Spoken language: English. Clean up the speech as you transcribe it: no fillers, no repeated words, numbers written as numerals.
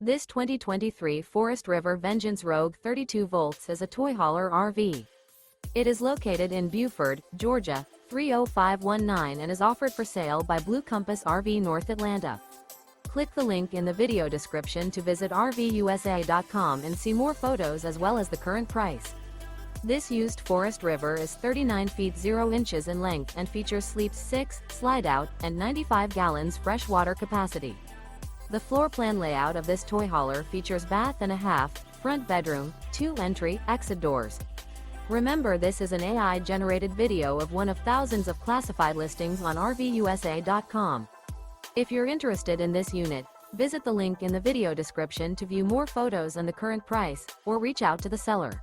This 2023 Forest River Vengeance Rogue 32 volts is a toy hauler RV. It is located in Buford, Georgia, 30519 and is offered for sale by Blue Compass RV North Atlanta. Click the link in the video description to visit RVUSA.com and see more photos as well as the current price. This used Forest River is 39 feet 0 inches in length and features sleeps 6, slide-out, and 95 gallons fresh water capacity. The floor plan layout of this toy hauler features bath and a half, front bedroom, 2 entry, exit doors. Remember, this is an AI-generated video of one of thousands of classified listings on RVUSA.com. If you're interested in this unit, visit the link in the video description to view more photos and the current price, or reach out to the seller.